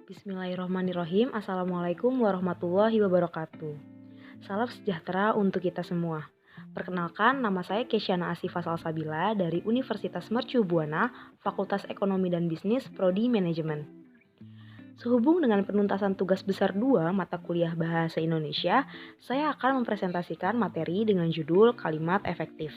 Bismillahirrahmanirrahim. Assalamualaikum warahmatullahi wabarakatuh. Salam sejahtera untuk kita semua. Perkenalkan, nama saya Kesyana Asifah Salsabila dari Universitas Mercu Buana, Fakultas Ekonomi dan Bisnis, Prodi Manajemen. Sehubung dengan penuntasan tugas besar 2 mata kuliah Bahasa Indonesia, saya akan mempresentasikan materi dengan judul Kalimat Efektif.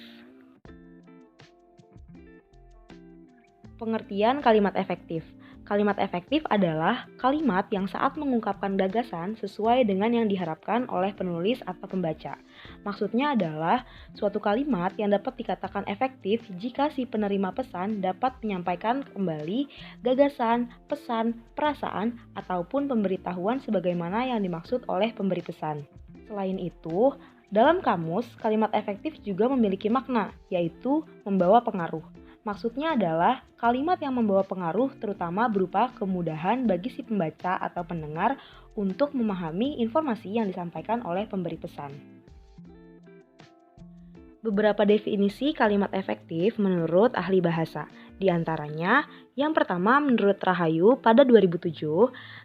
Pengertian kalimat efektif. Kalimat efektif adalah kalimat yang saat mengungkapkan gagasan sesuai dengan yang diharapkan oleh penulis atau pembaca. Maksudnya adalah suatu kalimat yang dapat dikatakan efektif jika si penerima pesan dapat menyampaikan kembali gagasan, pesan, perasaan, ataupun pemberitahuan sebagaimana yang dimaksud oleh pemberi pesan. Selain itu, dalam kamus, kalimat efektif juga memiliki makna, yaitu membawa pengaruh. Maksudnya adalah kalimat yang membawa pengaruh terutama berupa kemudahan bagi si pembaca atau pendengar untuk memahami informasi yang disampaikan oleh pemberi pesan. Beberapa definisi kalimat efektif menurut ahli bahasa. Di antaranya, yang pertama menurut Rahayu pada 2007,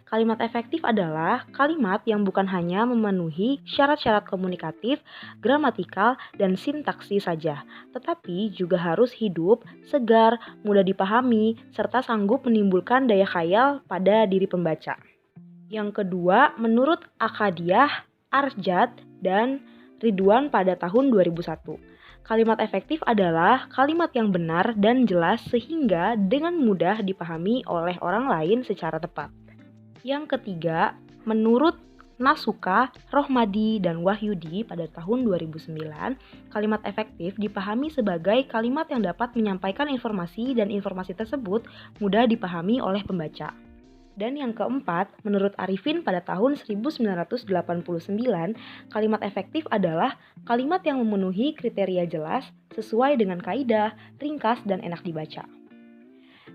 kalimat efektif adalah kalimat yang bukan hanya memenuhi syarat-syarat komunikatif, gramatikal, dan sintaksi saja, tetapi juga harus hidup, segar, mudah dipahami, serta sanggup menimbulkan daya khayal pada diri pembaca. Yang kedua, menurut Akadiah, Arjad, dan Ridwan pada tahun 2001. Kalimat efektif adalah kalimat yang benar dan jelas sehingga dengan mudah dipahami oleh orang lain secara tepat. Yang ketiga, menurut Nasuka, Rohmadi, dan Wahyudi pada tahun 2009, kalimat efektif dipahami sebagai kalimat yang dapat menyampaikan informasi dan informasi tersebut mudah dipahami oleh pembaca. Dan yang keempat, menurut Arifin pada tahun 1989, kalimat efektif adalah kalimat yang memenuhi kriteria jelas sesuai dengan kaidah, ringkas, dan enak dibaca.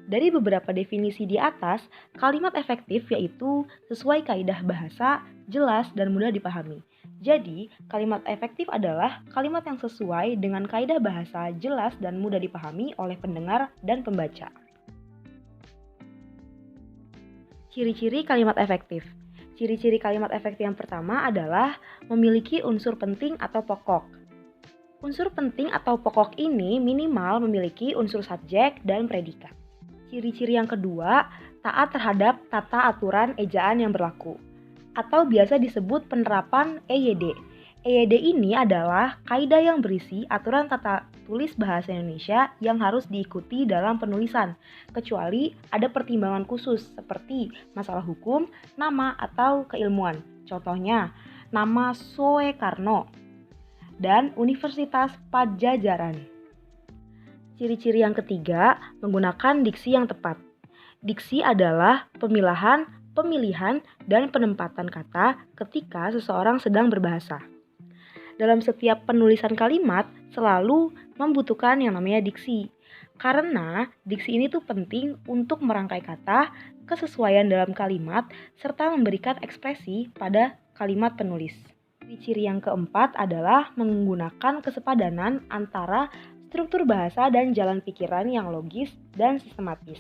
Dari beberapa definisi di atas, kalimat efektif yaitu sesuai kaidah bahasa, jelas, dan mudah dipahami. Jadi, kalimat efektif adalah kalimat yang sesuai dengan kaidah bahasa, jelas, dan mudah dipahami oleh pendengar dan pembaca. Ciri-ciri kalimat efektif. Ciri-ciri kalimat efektif yang pertama adalah memiliki unsur penting atau pokok. Unsur penting atau pokok ini minimal memiliki unsur subjek dan predikat. Ciri-ciri yang kedua, taat terhadap tata aturan ejaan yang berlaku, atau biasa disebut penerapan EYD. EYD ini adalah kaidah yang berisi aturan tata tulis bahasa Indonesia yang harus diikuti dalam penulisan, kecuali ada pertimbangan khusus seperti masalah hukum, nama, atau keilmuan. Contohnya, nama Soekarno dan Universitas Padjadjaran. Ciri-ciri yang ketiga, menggunakan diksi yang tepat. Diksi adalah pemilihan, dan penempatan kata ketika seseorang sedang berbahasa. Dalam setiap penulisan kalimat selalu membutuhkan yang namanya diksi. Karena diksi ini tuh penting untuk merangkai kata, kesesuaian dalam kalimat, serta memberikan ekspresi pada kalimat penulis. Ciri yang keempat adalah menggunakan kesepadanan antara struktur bahasa dan jalan pikiran yang logis dan sistematis.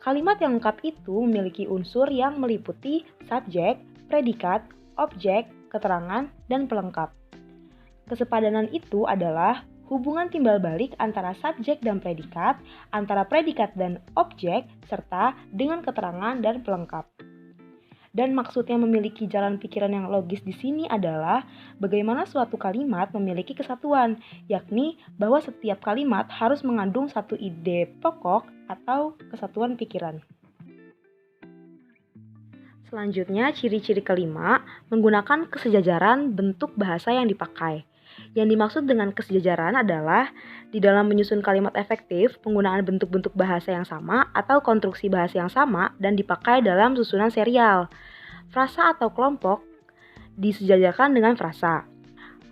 Kalimat yang lengkap itu memiliki unsur yang meliputi subjek, predikat, objek, keterangan, dan pelengkap. Kesepadanan itu adalah hubungan timbal balik antara subjek dan predikat, antara predikat dan objek, serta dengan keterangan dan pelengkap. Dan maksudnya memiliki jalan pikiran yang logis di sini adalah bagaimana suatu kalimat memiliki kesatuan, yakni bahwa setiap kalimat harus mengandung satu ide pokok atau kesatuan pikiran. Selanjutnya, ciri-ciri kelima, menggunakan kesejajaran bentuk bahasa yang dipakai. Yang dimaksud dengan kesejajaran adalah di dalam menyusun kalimat efektif, penggunaan bentuk-bentuk bahasa yang sama atau konstruksi bahasa yang sama dan dipakai dalam susunan serial. Frasa atau kelompok disejajarkan dengan frasa.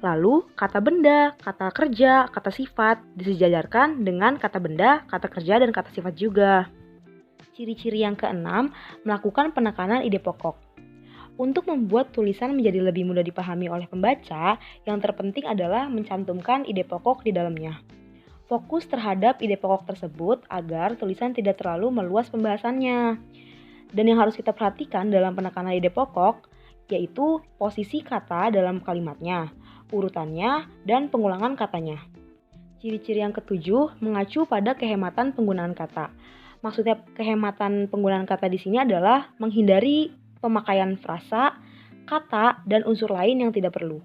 Lalu, kata benda, kata kerja, kata sifat disejajarkan dengan kata benda, kata kerja, dan kata sifat juga. Ciri-ciri yang keenam, melakukan penekanan ide pokok. Untuk membuat tulisan menjadi lebih mudah dipahami oleh pembaca, yang terpenting adalah mencantumkan ide pokok di dalamnya. Fokus terhadap ide pokok tersebut agar tulisan tidak terlalu meluas pembahasannya. Dan yang harus kita perhatikan dalam penekanan ide pokok yaitu posisi kata dalam kalimatnya, urutannya, dan pengulangan katanya. Ciri-ciri yang ketujuh mengacu pada kehematan penggunaan kata. Maksudnya kehematan penggunaan kata di sini adalah menghindari pemakaian frasa, kata, dan unsur lain yang tidak perlu.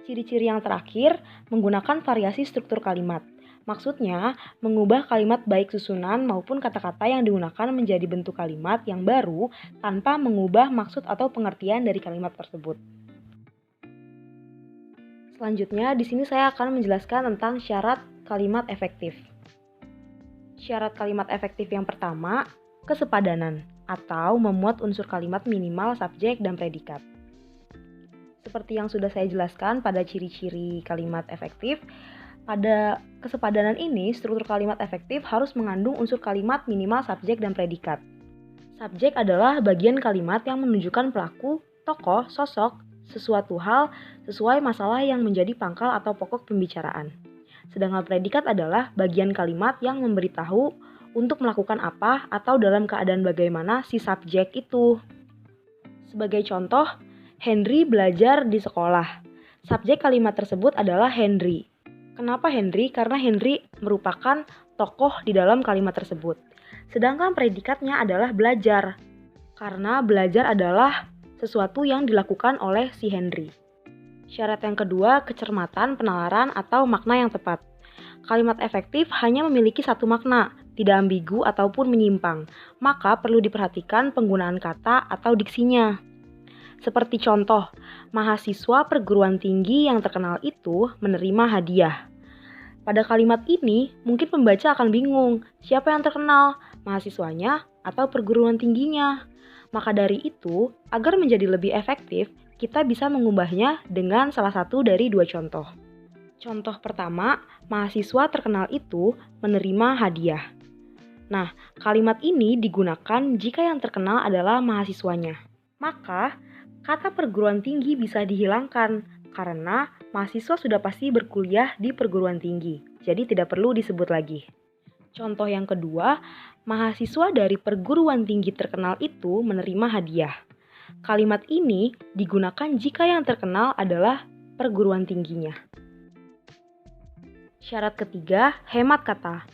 Ciri-ciri yang terakhir menggunakan variasi struktur kalimat. Maksudnya, mengubah kalimat baik susunan maupun kata-kata yang digunakan menjadi bentuk kalimat yang baru tanpa mengubah maksud atau pengertian dari kalimat tersebut. Selanjutnya, di sini saya akan menjelaskan tentang syarat kalimat efektif. Syarat kalimat efektif yang pertama, kesepadanan atau memuat unsur kalimat minimal subjek dan predikat. Seperti yang sudah saya jelaskan pada ciri-ciri kalimat efektif, pada kesepadanan ini struktur kalimat efektif harus mengandung unsur kalimat minimal subjek dan predikat. Subjek adalah bagian kalimat yang menunjukkan pelaku, tokoh, sosok, sesuatu hal sesuai masalah yang menjadi pangkal atau pokok pembicaraan. Sedangkan predikat adalah bagian kalimat yang memberitahu untuk melakukan apa atau dalam keadaan bagaimana si subjek itu. Sebagai contoh, Henry belajar di sekolah. Subjek kalimat tersebut adalah Henry. Kenapa Henry? Karena Henry merupakan tokoh di dalam kalimat tersebut. Sedangkan predikatnya adalah belajar. Karena belajar adalah sesuatu yang dilakukan oleh si Henry. Syarat yang kedua, kecermatan, penalaran, atau makna yang tepat. Kalimat efektif hanya memiliki satu makna, tidak ambigu ataupun menyimpang, maka perlu diperhatikan penggunaan kata atau diksinya. Seperti contoh, mahasiswa perguruan tinggi yang terkenal itu menerima hadiah. Pada kalimat ini, mungkin pembaca akan bingung, siapa yang terkenal, mahasiswanya atau perguruan tingginya. Maka dari itu, agar menjadi lebih efektif, kita bisa mengubahnya dengan salah satu dari dua contoh. Contoh pertama, mahasiswa terkenal itu menerima hadiah. Nah, kalimat ini digunakan jika yang terkenal adalah mahasiswanya. Maka, kata perguruan tinggi bisa dihilangkan karena mahasiswa sudah pasti berkuliah di perguruan tinggi, jadi tidak perlu disebut lagi. Contoh yang kedua, mahasiswa dari perguruan tinggi terkenal itu menerima hadiah. Kalimat ini digunakan jika yang terkenal adalah perguruan tingginya. Syarat ketiga, hemat kata.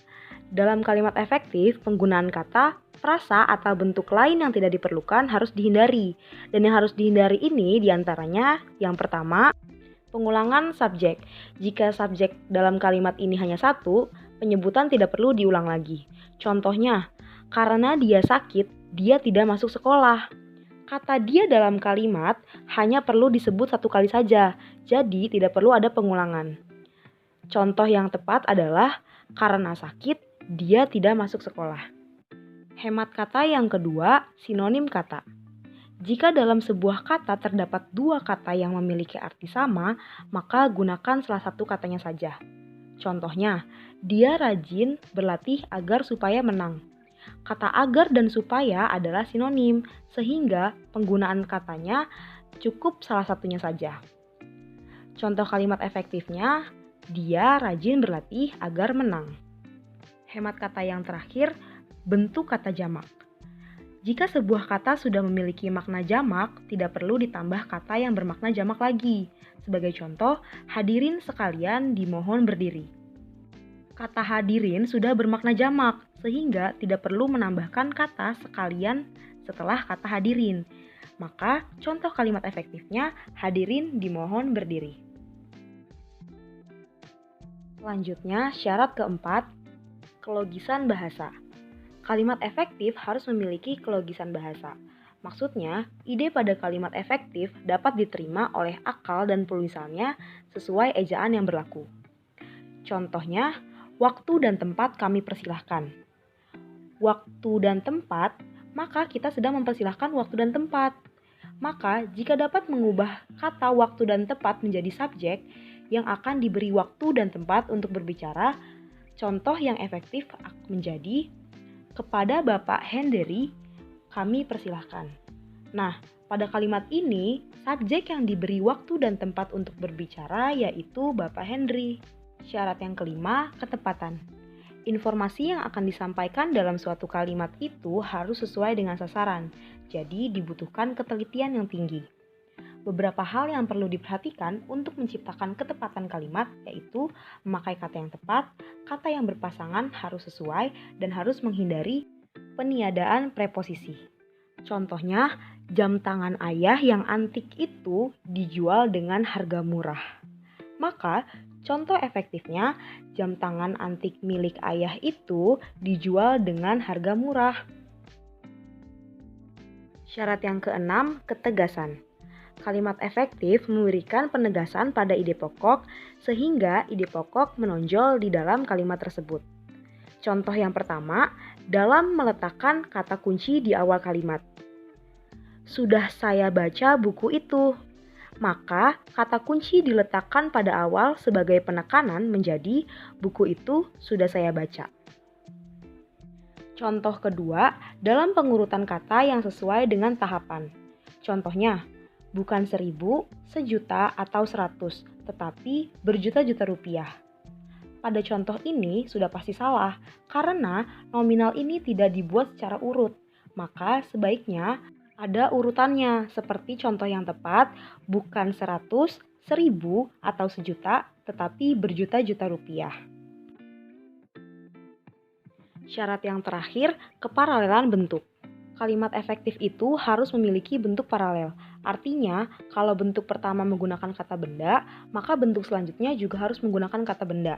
Dalam kalimat efektif, penggunaan kata, frasa, atau bentuk lain yang tidak diperlukan harus dihindari. Dan yang harus dihindari ini diantaranya, yang pertama, pengulangan subjek. Jika subjek dalam kalimat ini hanya satu, penyebutan tidak perlu diulang lagi. Contohnya, karena dia sakit, dia tidak masuk sekolah. Kata dia dalam kalimat hanya perlu disebut satu kali saja, jadi tidak perlu ada pengulangan. Contoh yang tepat adalah, karena sakit, dia tidak masuk sekolah. Hemat kata yang kedua, sinonim kata. Jika dalam sebuah kata terdapat dua kata yang memiliki arti sama, maka gunakan salah satu katanya saja. Contohnya, dia rajin berlatih agar supaya menang. Kata agar dan supaya adalah sinonim, sehingga penggunaan katanya cukup salah satunya saja. Contoh kalimat efektifnya, dia rajin berlatih agar menang. Hemat kata yang terakhir, bentuk kata jamak. Jika sebuah kata sudah memiliki makna jamak, tidak perlu ditambah kata yang bermakna jamak lagi. Sebagai contoh, hadirin sekalian dimohon berdiri. Kata hadirin sudah bermakna jamak, sehingga tidak perlu menambahkan kata sekalian setelah kata hadirin. Maka, contoh kalimat efektifnya, hadirin dimohon berdiri. Selanjutnya, syarat keempat, kelogisan bahasa. Kalimat efektif harus memiliki kelogisan bahasa. Maksudnya, ide pada kalimat efektif dapat diterima oleh akal dan penulisannya sesuai ejaan yang berlaku. Contohnya, waktu dan tempat kami persilahkan. Waktu dan tempat, maka kita sedang mempersilahkan waktu dan tempat. Maka, jika dapat mengubah kata waktu dan tempat menjadi subjek yang akan diberi waktu dan tempat untuk berbicara, contoh yang efektif menjadi kepada Bapak Henry, kami persilahkan. Nah, pada kalimat ini, subjek yang diberi waktu dan tempat untuk berbicara yaitu Bapak Henry. Syarat yang kelima, ketepatan. Informasi yang akan disampaikan dalam suatu kalimat itu harus sesuai dengan sasaran, jadi dibutuhkan ketelitian yang tinggi. Beberapa hal yang perlu diperhatikan untuk menciptakan ketepatan kalimat yaitu memakai kata yang tepat, kata yang berpasangan harus sesuai, dan harus menghindari peniadaan preposisi. Contohnya, jam tangan ayah yang antik itu dijual dengan harga murah. Maka, contoh efektifnya, jam tangan antik milik ayah itu dijual dengan harga murah. Syarat yang keenam, ketegasan. Kalimat efektif memberikan penegasan pada ide pokok sehingga ide pokok menonjol di dalam kalimat tersebut. Contoh yang pertama, dalam meletakkan kata kunci di awal kalimat. Sudah saya baca buku itu. Maka kata kunci diletakkan pada awal sebagai penekanan menjadi buku itu sudah saya baca. Contoh kedua, dalam pengurutan kata yang sesuai dengan tahapan. Contohnya, bukan 1.000, sejuta, atau 100, tetapi berjuta-juta rupiah. Pada contoh ini sudah pasti salah, karena nominal ini tidak dibuat secara urut. Maka sebaiknya ada urutannya, seperti contoh yang tepat, bukan 100, 1.000, atau sejuta, tetapi berjuta-juta rupiah. Syarat yang terakhir, keparalelan bentuk. Kalimat efektif itu harus memiliki bentuk paralel. Artinya, kalau bentuk pertama menggunakan kata benda, maka bentuk selanjutnya juga harus menggunakan kata benda.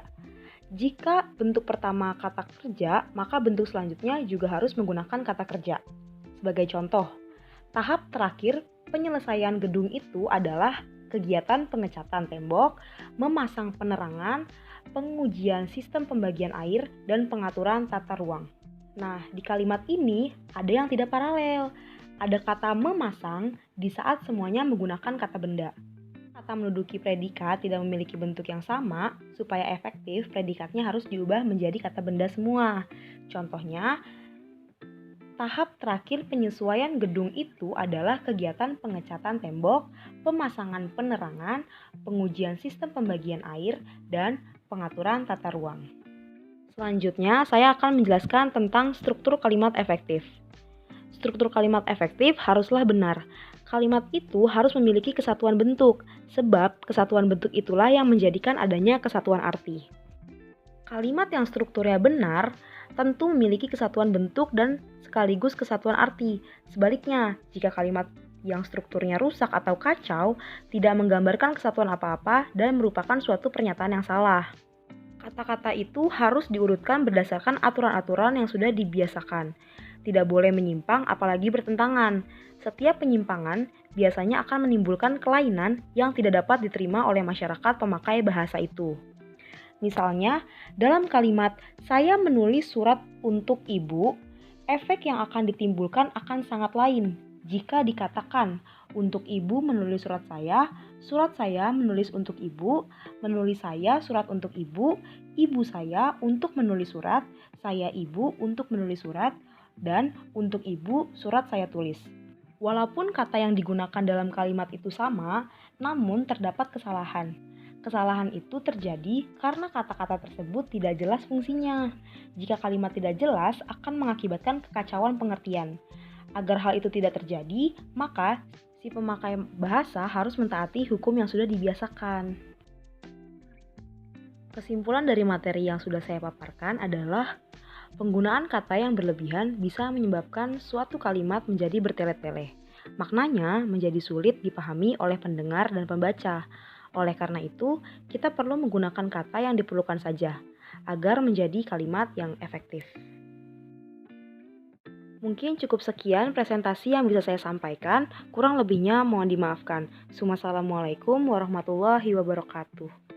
Jika bentuk pertama kata kerja, maka bentuk selanjutnya juga harus menggunakan kata kerja. Sebagai contoh, tahap terakhir penyelesaian gedung itu adalah kegiatan pengecatan tembok, memasang penerangan, pengujian sistem pembagian air, dan pengaturan tata ruang. Nah, di kalimat ini ada yang tidak paralel. Ada kata memasang di saat semuanya menggunakan kata benda. Kata menduduki predikat tidak memiliki bentuk yang sama, supaya efektif predikatnya harus diubah menjadi kata benda semua. Contohnya, tahap terakhir penyesuaian gedung itu adalah kegiatan pengecatan tembok, pemasangan penerangan, pengujian sistem pembagian air, dan pengaturan tata ruang. Selanjutnya, saya akan menjelaskan tentang struktur kalimat efektif. Struktur kalimat efektif haruslah benar. Kalimat itu harus memiliki kesatuan bentuk, sebab kesatuan bentuk itulah yang menjadikan adanya kesatuan arti. Kalimat yang strukturnya benar tentu memiliki kesatuan bentuk dan sekaligus kesatuan arti. Sebaliknya, jika kalimat yang strukturnya rusak atau kacau, tidak menggambarkan kesatuan apa-apa dan merupakan suatu pernyataan yang salah. Kata-kata itu harus diurutkan berdasarkan aturan-aturan yang sudah dibiasakan. Tidak boleh menyimpang apalagi bertentangan. Setiap penyimpangan biasanya akan menimbulkan kelainan yang tidak dapat diterima oleh masyarakat pemakai bahasa itu. Misalnya, dalam kalimat saya menulis surat untuk ibu, efek yang akan ditimbulkan akan sangat lain jika dikatakan untuk ibu menulis surat saya menulis untuk ibu, menulis saya surat untuk ibu saya untuk menulis surat, saya ibu untuk menulis surat, dan untuk ibu surat saya tulis. Walaupun kata yang digunakan dalam kalimat itu sama, namun terdapat kesalahan. Kesalahan itu terjadi karena kata-kata tersebut tidak jelas fungsinya. Jika kalimat tidak jelas, akan mengakibatkan kekacauan pengertian. Agar hal itu tidak terjadi, maka si pemakai bahasa harus mentaati hukum yang sudah dibiasakan. Kesimpulan dari materi yang sudah saya paparkan adalah penggunaan kata yang berlebihan bisa menyebabkan suatu kalimat menjadi bertele-tele. Maknanya menjadi sulit dipahami oleh pendengar dan pembaca. Oleh karena itu, kita perlu menggunakan kata yang diperlukan saja agar menjadi kalimat yang efektif. Mungkin cukup sekian presentasi yang bisa saya sampaikan, kurang lebihnya mohon dimaafkan. Wassalamualaikum warahmatullahi wabarakatuh.